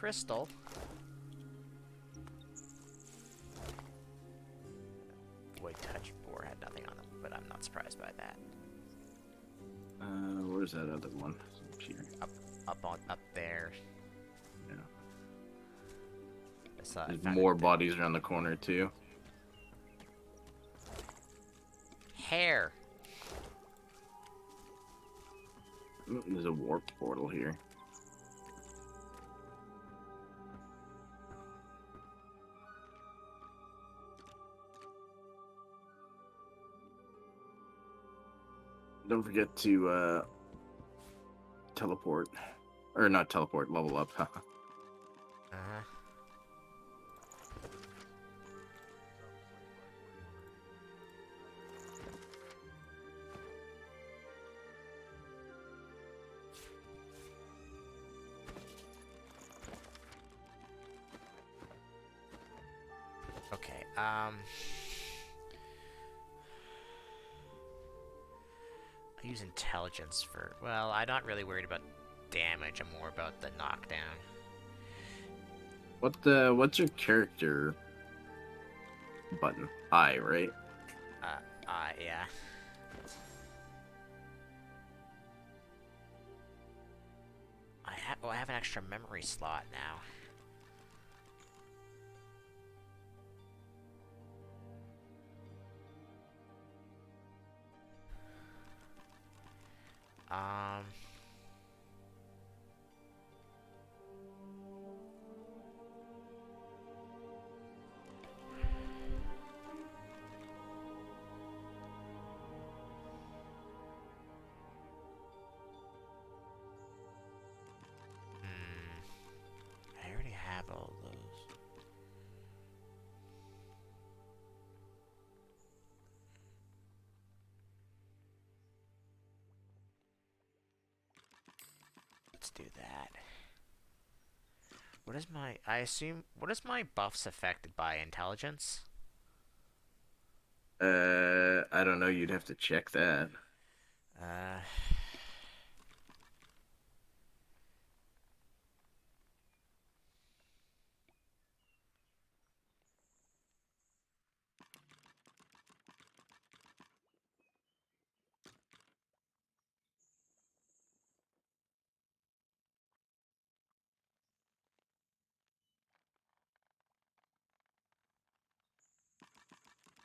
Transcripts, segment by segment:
crystal. Void touch boar had nothing on them, but I'm not surprised by that. Where's that other one? Up here. Up there. Yeah. I There's found more it. bodies around the corner too. Hair. There's a warp portal here. Don't forget to teleport. Or not teleport, level up. Uh-huh. Okay, I use intelligence for... Well, I'm not really worried about damage. I'm more about the knockdown. What's your character button? I, right? Yeah. I have an extra memory slot now. Um... I already have all those. Let's do that. What is my... What is my buffs affected by? Intelligence? I don't know. You'd have to check that. Uh...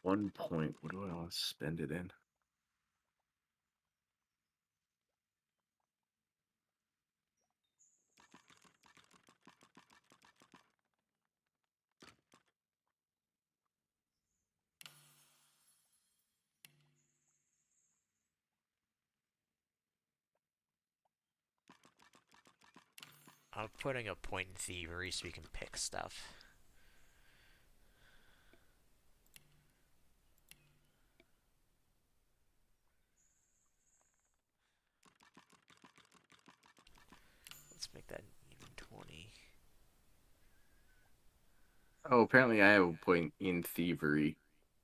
1 point. What do I want to spend it in? I'm putting a point in thievery so we can pick stuff. Let's make that even 20. Oh, apparently I have a point in thievery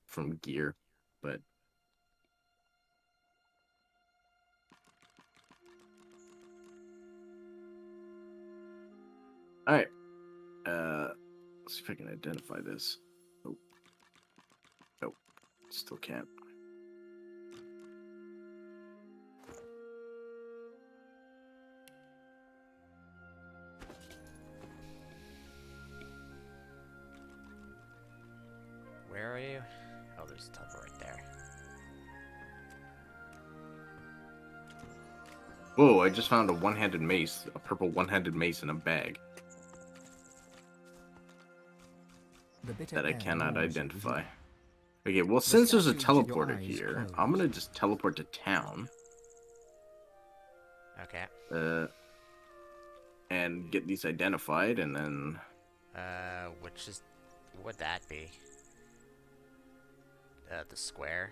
from gear, but all right. Let's see if I can identify this. Oh, nope, still can't. Where are you? Oh, there's a teleport right there. Whoa! I just found a one-handed mace, a purple one-handed mace in a bag that I cannot identify. Okay, well, since there's a teleporter here, I'm gonna just teleport to town. Okay. And get these identified, and then... What would that be? The square?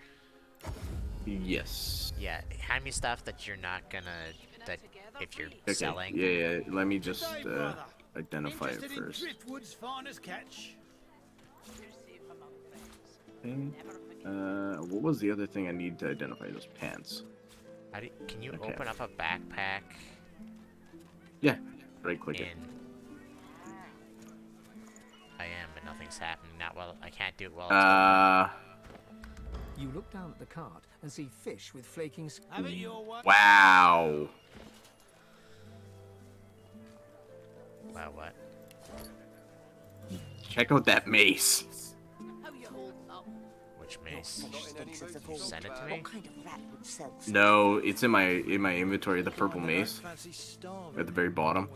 Yes. Yeah, hand me stuff that you're not gonna... That if you're selling. Yeah, let me just, identify it first. Okay. What was the other thing I need to identify? Those pants. Can you open up a backpack? Yeah, right click it. things happening. Not well. I can't do it while it's over. You look down at the cart and see fish with flaking Have it your way. Wow. Wow, what? Check out that mace. Which mace? You Send it to me? No, it's in my inventory. The purple mace at the very bottom.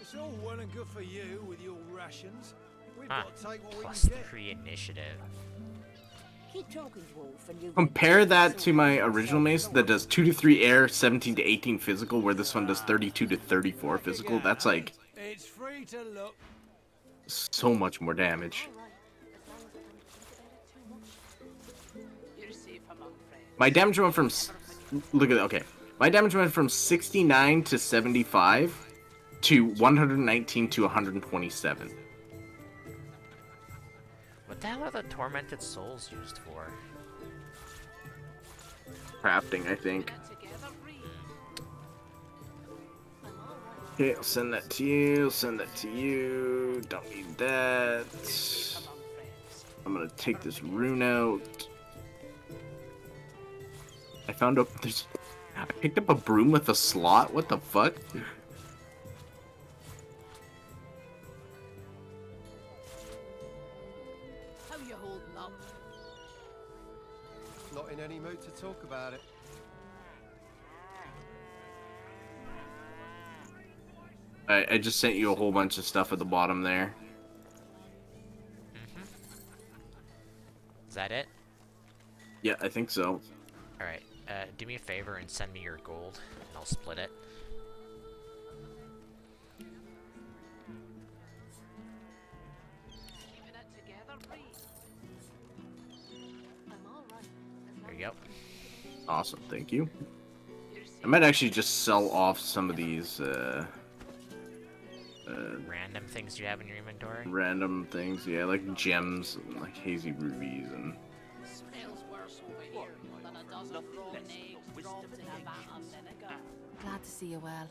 It's all well and good for you with your rations. We've Huh. got to take what we Plus can get. 3 initiative. Keep talking, Wolf, and you Compare that to my original mace that does 2 to 3 air, 17 to 18 physical, where this one does 32 to 34 physical. That's like It's free to look. so much more damage. My damage went from look at okay. My damage went from 69 to 75 to 119 to 127. What the hell are the tormented souls used for? Crafting, I think. Okay, I'll send that to you. Send that to you. Don't need that. I'm gonna take this rune out. I found out there's. I picked up a broom with a slot. What the fuck? How you holding up? Not in any mood to talk about it. I just sent you a whole bunch of stuff at the bottom there. Is that it? Yeah, I think so. Alright, do me a favor and send me your gold, and I'll split it. There you go. Awesome, thank you. I might actually just sell off some of these Random things you have in your inventory? random things. Yeah, like gems, and like hazy rubies, and Glad to see you well.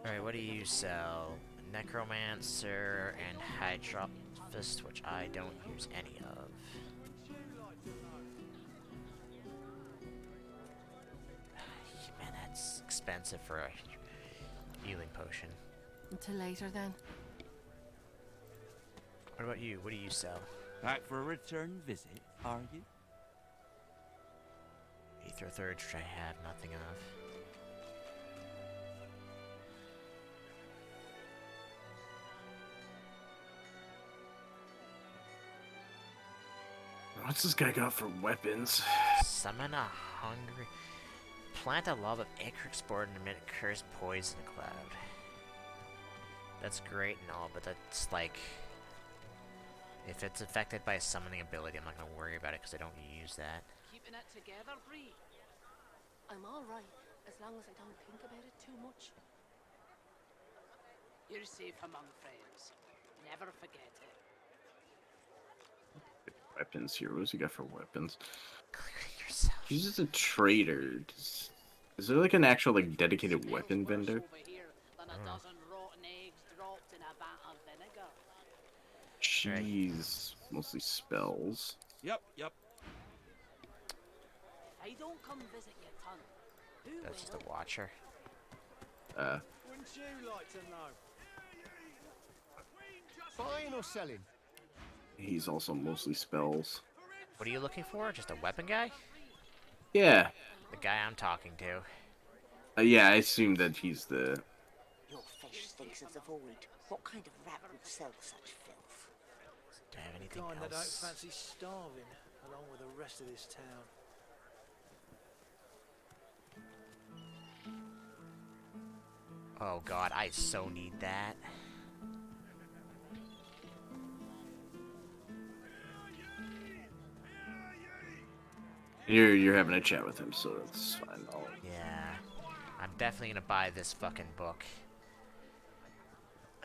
Alright, what do you sell? Necromancer and Hydrophist, which I don't use any of. Man, that's expensive for a healing potion. Until later then. What about you? What do you sell? Back for a return visit, are you? Ether Third, which I have nothing of. what's this guy got for weapons? Summon a hungry... Plant a love of acorn spore and emit a cursed poison cloud. That's great and all, but that's like... If it's affected by a summoning ability, I'm not going to worry about it because I don't use that. Keeping it together, Bree. I'm all right, as long as I don't think about it too much. You're safe among friends. Never forget it. Weapons here. What's he got for weapons? Clear yourself. He's just a trader. Is there like an actual like dedicated weapon vendor? Jeez, mostly spells. Yep. I don't come visit your ton. Who That's just will? a watcher. Wouldn't you like to know? Buying or selling? He's also mostly spells. What are you looking for? Just a weapon guy? Yeah. The guy I'm talking to. Yeah, I assume that he's the... Your fish thinks of the void. What kind of rat would sell such filth? Do I have anything Kind that don't else? fancy starving along with the rest of this town. Oh god, I so need that. You're having a chat with him, so it's fine. Yeah. I'm definitely gonna buy this fucking book.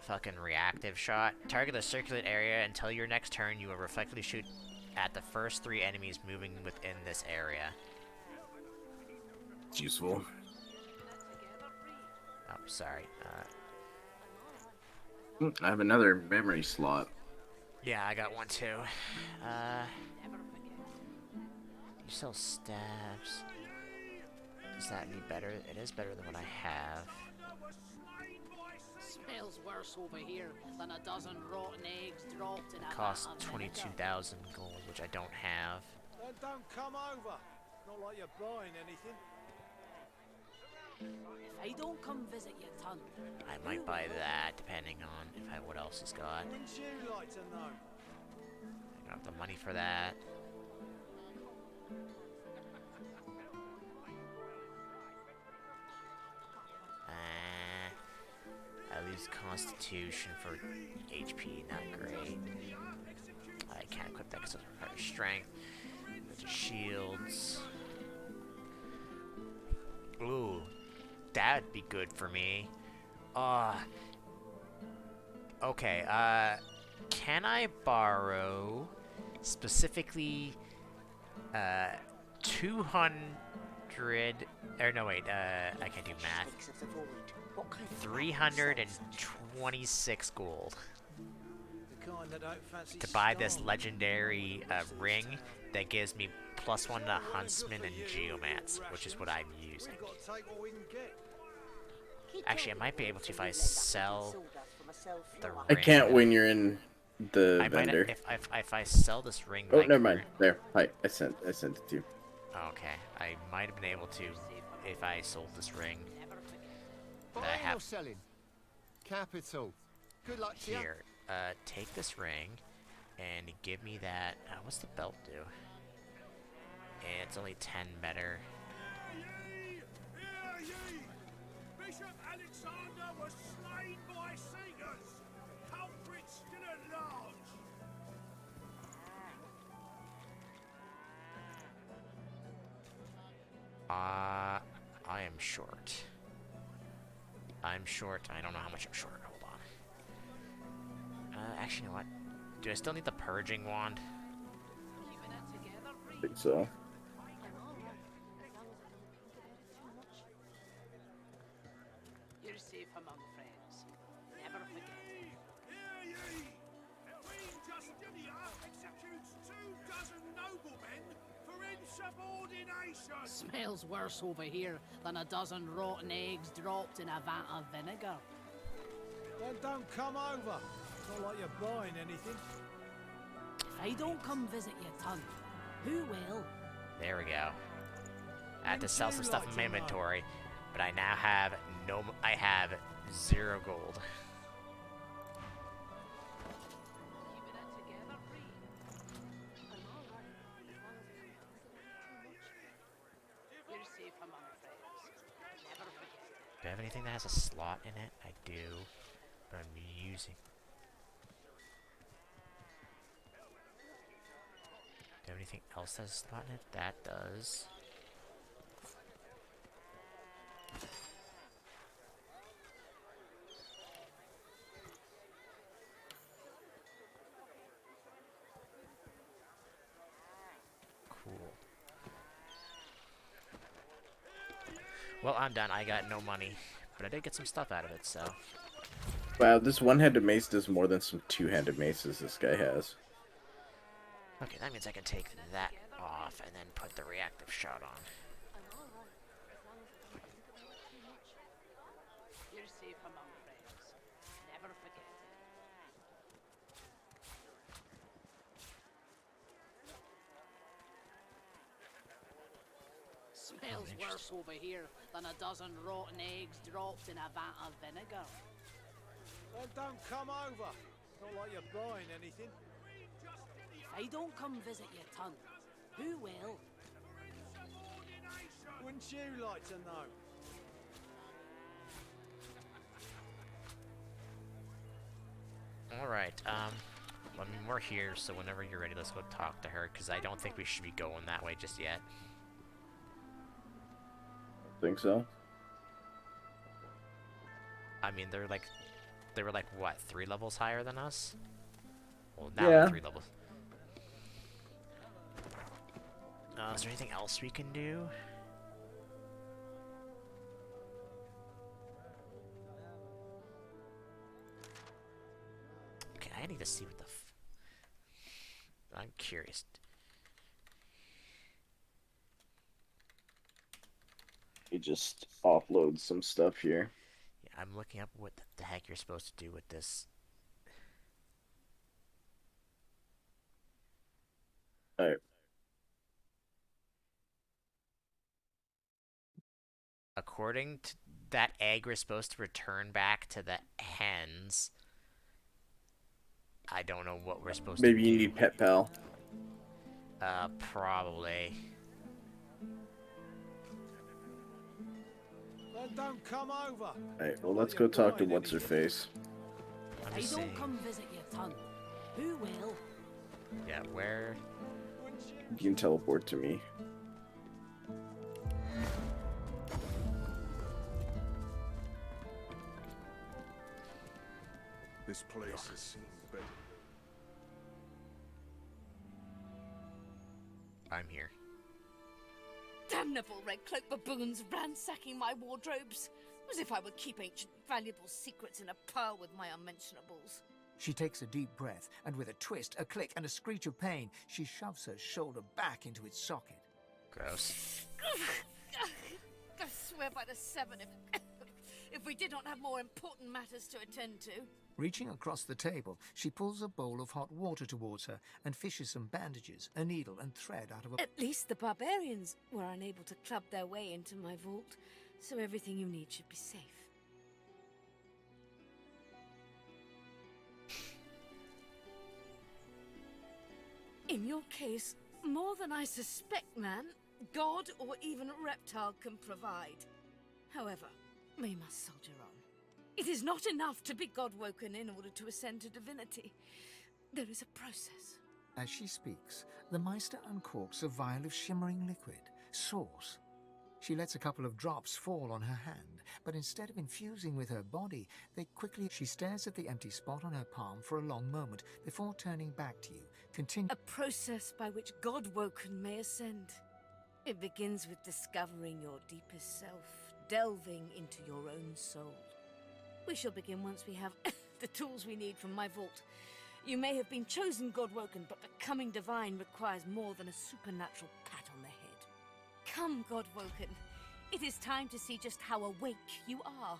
Fucking reactive shot. Target the circulate area until your next turn. You will reflectively shoot at the first 3 enemies moving within this area. It's useful. Oh, sorry. I have another memory slot. Yeah, I got one too. You sell stabs. Is that any better? It is better than what I have. Smells worse over here than a dozen rotten eggs dropped in a Costs vat of vinegar. 22,000 gold, which I don't have. Then don't come over. Not like you're buying anything. If I don't come visit your ton, I might buy that, depending on what else he's got. Wouldn't you like to know? I don't have the money for that. I lose Constitution for HP, not great. I can't equip that because it requires strength. Shields. Ooh, that'd be good for me. Okay, can I borrow specifically 200 or no wait, I can't do math. Stinks of the void. What kind of 326 gold The kind that don't fancy to buy this starving. legendary ring that gives me +1 to Huntsman and Geomance, which is what I'm using. We've got to take what we can get. Actually, I might be able to if I sell the I ring. can't when you're in the I might vendor. if I sell this ring. Oh, my never mind. current- There. Hi. I sent it to you. Okay, I might have been able to if I sold this ring. That I Buying or have selling? Capital. Good luck to you. here. Take this ring and give me that. What's the belt do? And it's only 10 better. Bishop Alexander was slain by Seegers. Culprits still at large. I am short. I'm short. I don't know how much I'm short. Hold on. Actually, you know what? Do I still need the purging wand? keeping it together, I Bree. think so. I'm all right, as long as I don't think about it too much. You're safe among friends. Never forget it. Hear ye! Queen Justinia executes 24 noblemen for insubordination. Smells worse over here than a dozen rotten eggs dropped in a vat of vinegar. Then don't come over. Not like you're buying anything. If I don't come visit your ton, who will? There we go. I had to sell some stuff in my inventory, but I now have I have 0 gold. Keeping it together, Bree. I'm all right, as long as I don't think about it too much. You're safe among friends. Never forget it. Do I have anything that has a slot in it? I do, but I'm using. Do I have anything else that has a slot in it? That does. Cool. Well, I'm done. I got no money, but I did get some stuff out of it, so. Wow, this one-handed mace does more than some two-handed maces this guy has. Okay, that means I can take that off and then put the reactive shot on. I'm all right, as long as I don't think about it too much. You're safe among friends. Never forget it. Smells worse over here than a dozen rotten eggs dropped in a vat of vinegar. Then don't come over. Not like you're buying anything. If I don't come visit your ton, who will? Wouldn't you like to know? Alright, I mean, we're here, so whenever you're ready, let's go talk to her, because I don't think we should be going that way just yet. Think so? I mean, they were like, what, 3 levels higher than us? Well, now Yeah. we're 3 levels. Is there anything else we can do? need to see what the I'm curious. You just offload some stuff here. Yeah, I'm looking up what the heck you're supposed to do with this. Alright. According to that egg, we're supposed to return back to the hens. I don't know what we're supposed Maybe to do. you need Pet Pal. Probably. Then don't come over. Alright, well, let's go talk to What's-Her-Face. I'm I just don't saying. come visit your son. Who will? Yeah, where? You can teleport to me. This place has seen better. I'm here. Damnable red-cloaked baboons ransacking my wardrobes, as if I would keep ancient valuable secrets in a pile with my unmentionables. She takes a deep breath, and with a twist, a click, and a screech of pain, she shoves her shoulder back into its socket. Gross. I swear by the seven, if we did not have more important matters to attend to. Reaching across the table, she pulls a bowl of hot water towards her and fishes some bandages, a needle, and thread out of a... At least the barbarians were unable to club their way into my vault, so everything you need should be safe. In your case, more than I suspect, man, god or even reptile can provide. However, we must soldier on. It is not enough to be god-woken in order to ascend to divinity. There is a process. As she speaks, the Meister uncorks a vial of shimmering liquid, sauce. She lets a couple of drops fall on her hand, but instead of infusing with her body, they quickly... She stares at the empty spot on her palm for a long moment before turning back to you. A process by which God-woken may ascend. It begins with discovering your deepest self, delving into your own soul. We shall begin once we have the tools we need from my vault. You may have been chosen God-woken, but becoming divine requires more than a supernatural pat on the head. Come, God-woken. It is time to see just how awake you are.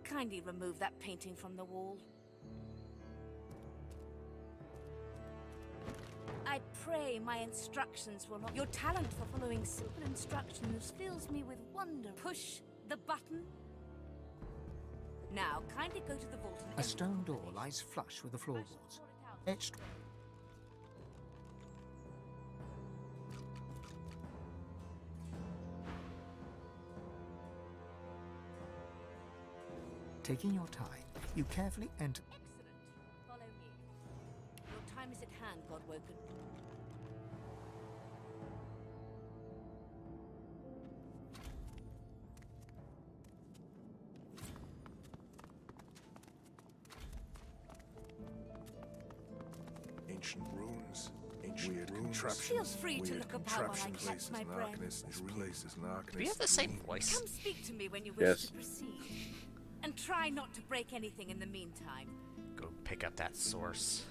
Kindly remove that painting from the wall. I pray my instructions will not... Your talent for following simple instructions fills me with wonder. Push the button. Now, kindly go to the vault and... A stone door lies flush with the floorboards. Etched... Taking your time, you carefully enter... Excellent. Follow me. Your time is at hand, God-woken. Ancient ruins, ancient weird contraptions. Feel free to look about while I catch places, my breath. This places, Do we have the same voice? Come speak to me when you wish Yes. to proceed. And try not to break anything in the meantime. Go pick up that source.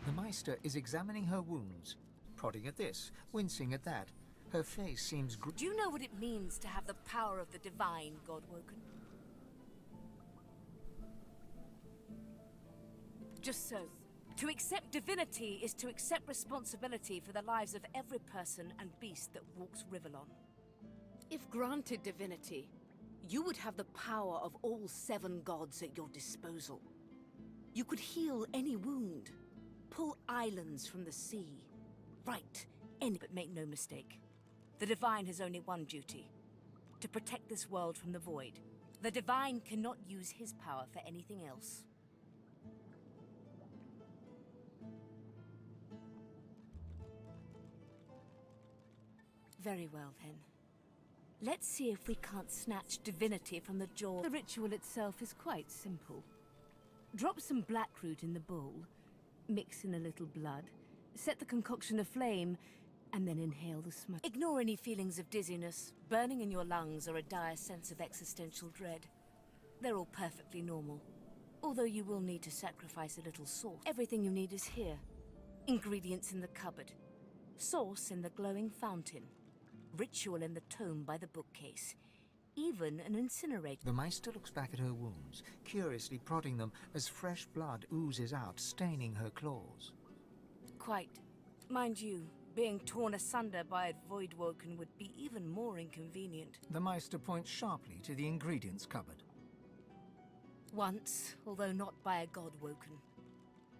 The Meister is examining her wounds, prodding at this, wincing at that. Her face seems... Do you know what it means to have the power of the divine, God-woken? Just so. To accept divinity is to accept responsibility for the lives of every person and beast that walks Rivellon. If granted divinity, you would have the power of all 7 gods at your disposal. You could heal any wound, pull islands from the sea, right any, but make no mistake. The Divine has only one duty: to protect this world from the Void. The Divine cannot use his power for anything else. Very well, then. Let's see if we can't snatch Divinity from the jaw. The ritual itself is quite simple. Drop some blackroot in the bowl, mix in a little blood, set the concoction aflame, and then inhale the smoke. Ignore any feelings of dizziness, burning in your lungs, or a dire sense of existential dread. They're all perfectly normal. Although you will need to sacrifice a little sauce. Everything you need is here. Ingredients in the cupboard. Sauce in the glowing fountain. Ritual in the tome by the bookcase. Even an incinerator. The Meister looks back at her wounds, curiously prodding them as fresh blood oozes out, staining her claws. Quite. Mind you, being torn asunder by a Voidwoken would be even more inconvenient. The Meister points sharply to the ingredients cupboard. Once, although not by a Godwoken.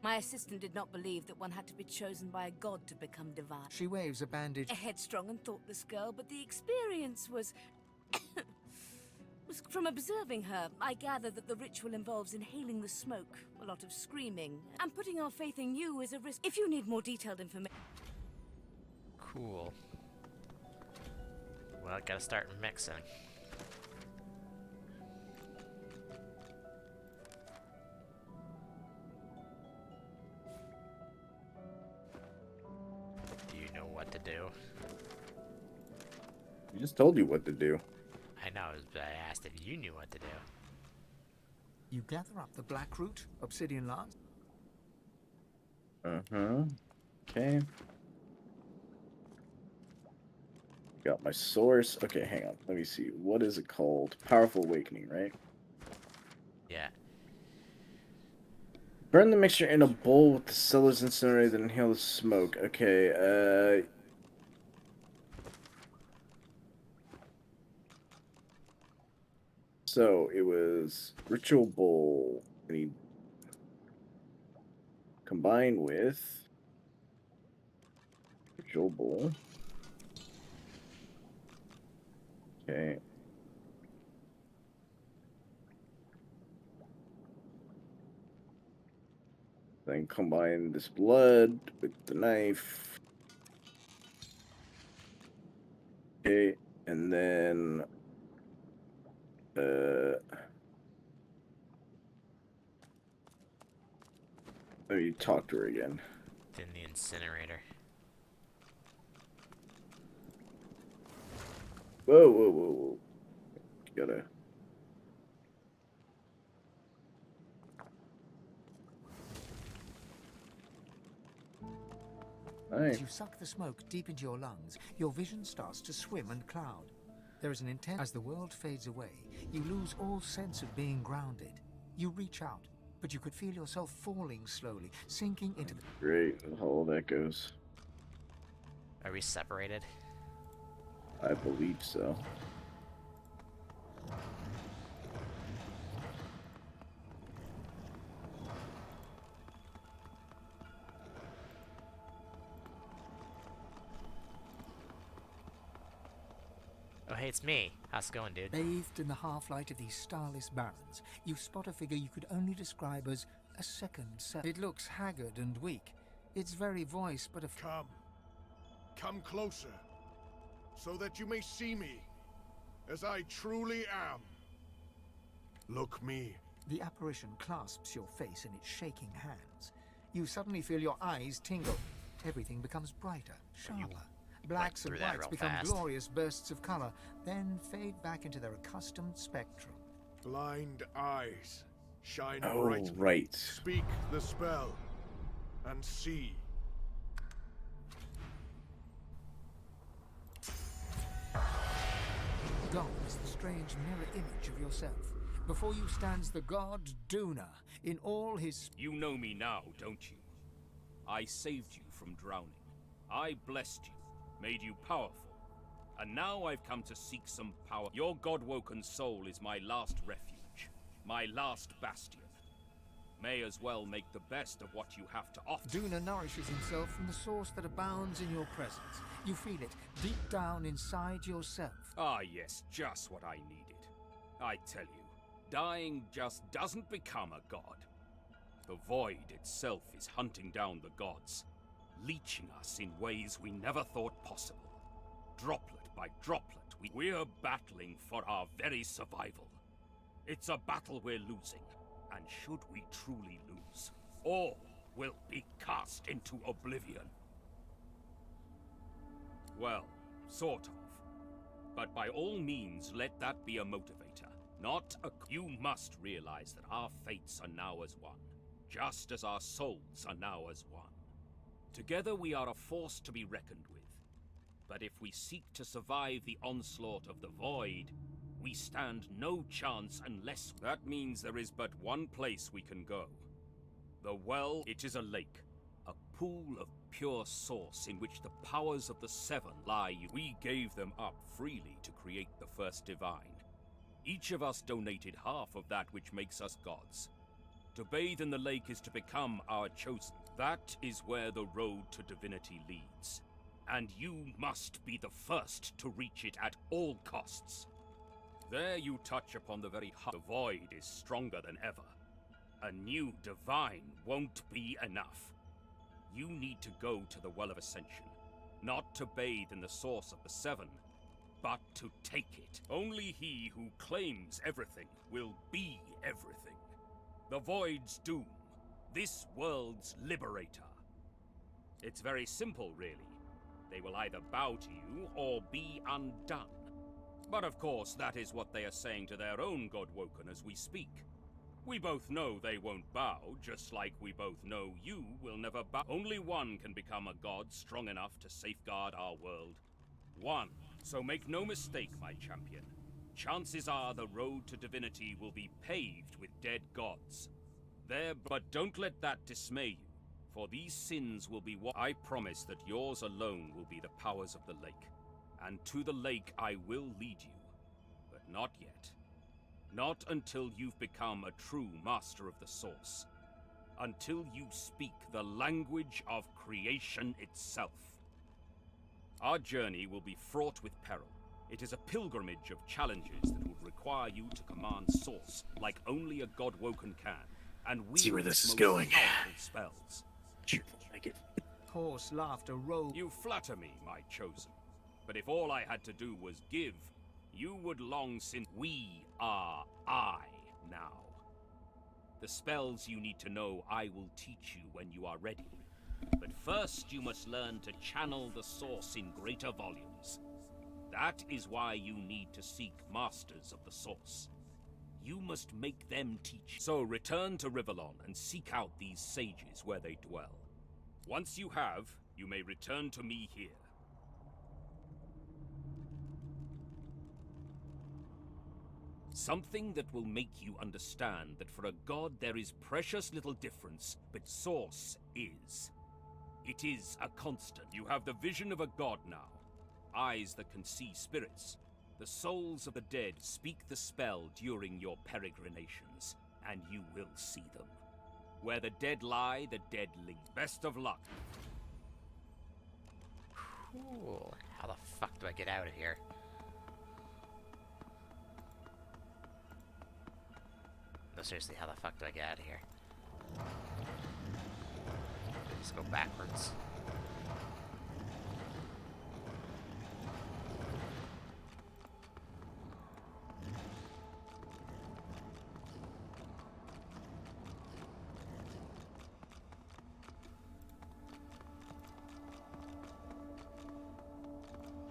My assistant did not believe that one had to be chosen by a god to become divine. She waves a bandage. A headstrong and thoughtless girl, but the experience was... From observing her, I gather that the ritual involves inhaling the smoke, a lot of screaming, and putting our faith in you is a risk. If you need more detailed information... Cool. Well, I gotta start mixing. Do you know what to do? I just told you what to do. I know, but I asked if you knew what to do. You gather up the blackroot, obsidian lance. Okay. Got my source. Okay, hang on. Let me see. What is it called? Powerful Awakening, right? Yeah. Burn the mixture in a bowl with the cellars incinerated and inhale the smoke. Okay, So, it was Ritual Bowl. I need... Combined with... Ritual Bowl. Okay. Then combine this blood with the knife. Okay, and then... Let me talk to her again. In the incinerator. Whoa, whoa, whoa, whoa. Gotta... As you suck the smoke deep into your lungs, your vision starts to swim and cloud. There is an intense... As the world fades away, you lose all sense of being grounded. You reach out, but you could feel yourself falling slowly, sinking into the... Great, how all that goes. Are we separated? I believe so. Oh, hey, it's me. How's it going, dude? Bathed in the half-light of these starless barrens, you spot a figure you could only describe as a second self. It looks haggard and weak, its very voice but a... Come closer, so that you may see me, as I truly am. Look me. The apparition clasps your face in its shaking hands. You suddenly feel your eyes tingle. Everything becomes brighter, sharper. Blacks and whites become glorious bursts of color, then fade back into their accustomed spectrum. Blind eyes, shine Oh, brightly. right. Speak the spell, and see. Gone is the strange mirror image of yourself. Before you stands the god Duna in all his... You know me now, don't you? I saved you from drowning. I blessed you, made you powerful. And now I've come to seek some power. Your God-woken soul is my last refuge, my last bastion. may as well make the best of what you have to offer. Duna nourishes himself from the source that abounds in your presence. You feel it deep down inside yourself. Ah, yes, just what I needed. I tell you, dying just doesn't become a god. The void itself is hunting down the gods, leeching us in ways we never thought possible. Droplet by droplet, we're battling for our very survival. It's a battle we're losing, and should we truly lose, all will be cast into oblivion. Well, sort of. But by all means, let that be a motivator, not a... You must realize that our fates are now as one, just as our souls are now as one. Together we are a force to be reckoned with. But if we seek to survive the onslaught of the Void, we stand no chance unless... That means there is but one place we can go. The well, it is a lake. A pool of pure source in which the powers of the Seven lie. We gave them up freely to create the first divine. Each of us donated half of that which makes us gods. To bathe in the lake is to become our chosen. That is where the road to divinity leads. And you must be the first to reach it at all costs. There you touch upon the very heart. The void is stronger than ever. A new divine won't be enough. You need to go to the Well of Ascension, not to bathe in the source of the Seven, but to take it. Only he who claims everything will be everything. The Void's doom, this world's liberator. It's very simple, really. They will either bow to you or be undone. But of course, that is what they are saying to their own Godwoken as we speak. We both know they won't bow, just like we both know you will never bow. Only one can become a god strong enough to safeguard our world. One. So make no mistake, my champion. Chances are the road to divinity will be paved with dead gods. But don't let that dismay you, for these sins will be what I promise that yours alone will be the powers of the lake. And to the lake I will lead you, but not yet. Not until you've become a true master of the source. Until you speak the language of creation itself. Our journey will be fraught with peril. It is a pilgrimage of challenges that will require you to command source like only a Godwoken can. And we see where this is most going. powerful spells. Hoarse laughter rolled. You flatter me, my chosen. But if all I had to do was give, you would long since... We are I now. The spells you need to know I will teach you when you are ready. But first you must learn to channel the source in greater volumes. That is why you need to seek masters of the source. You must make them teach. So return to Rivellon and seek out these sages where they dwell. Once you have, you may return to me here. Something that will make you understand that for a god there is precious little difference, but source is. It is a constant. You have the vision of a god now. Eyes that can see spirits. The souls of the dead speak the spell during your peregrinations, and you will see them. Where the dead lie, the dead linger. Best of luck. Cool. How the fuck do I get out of here? No, seriously, how the fuck do I get out of here? Just go backwards.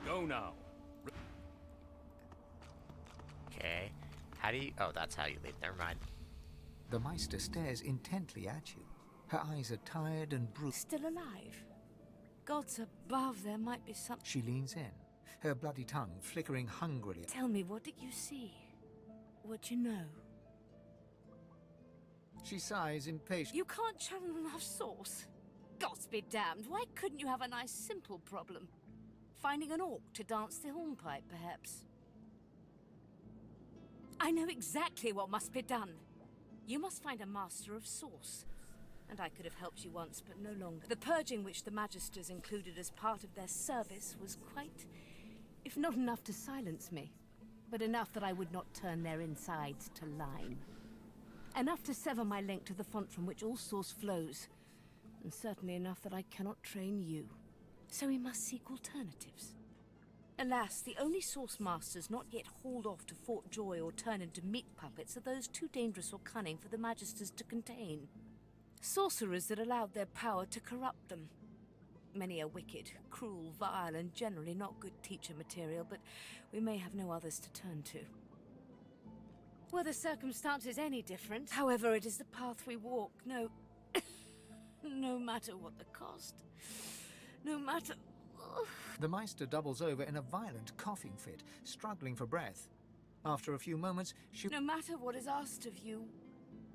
Go now. Okay. How do you... Oh, that's how you leave. Never mind. The Meister stares intently at you. Her eyes are tired and bruised. Still alive? Gods above, there might be some... She leans in, her bloody tongue flickering hungrily. Tell me, what did you see? What you know? She sighs impatiently. You can't channel enough source? Gods be damned, why couldn't you have a nice simple problem? Finding an orc to dance the hornpipe, perhaps? I know exactly what must be done. You must find a master of source. And I could have helped you once, but no longer. The purging which the Magisters included as part of their service was quite, if not enough to silence me, but enough that I would not turn their insides to lime. Enough to sever my link to the font from which all source flows, and certainly enough that I cannot train you. So we must seek alternatives. Alas, the only source masters not yet hauled off to Fort Joy or turn into meat puppets are those too dangerous or cunning for the Magisters to contain. Sorcerers that allowed their power to corrupt them. Many are wicked, cruel, vile, and generally not good teacher material, but we may have no others to turn to. Were the circumstances any different, however, it is the path we walk, no matter what the cost. No matter... The Meister doubles over in a violent coughing fit, struggling for breath. After a few moments, she... No matter what is asked of you,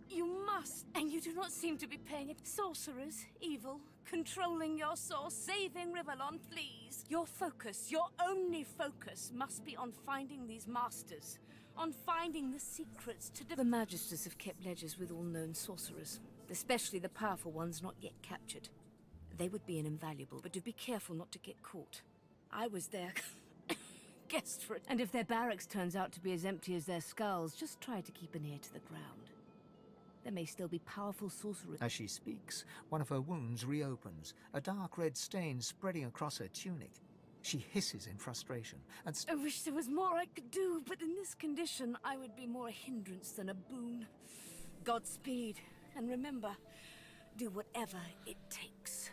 you must, and you do not seem to be paying it. Sorcerers, evil, controlling your source, saving Rivellon, please. Your focus, your only focus, must be on finding these masters, on finding the secrets to... The Magisters have kept ledgers with all known sorcerers, especially the powerful ones not yet captured. They would be an invaluable, but do be careful not to get caught. I was their guest for it, and if their barracks turns out to be as empty as their skulls, just try to keep an ear to the ground. There may still be powerful sorcerers. As she speaks, one of her wounds reopens, a dark red stain spreading across her tunic. She hisses in frustration and... I wish there was more I could do, but in this condition, I would be more a hindrance than a boon. Godspeed, and remember, do whatever it takes.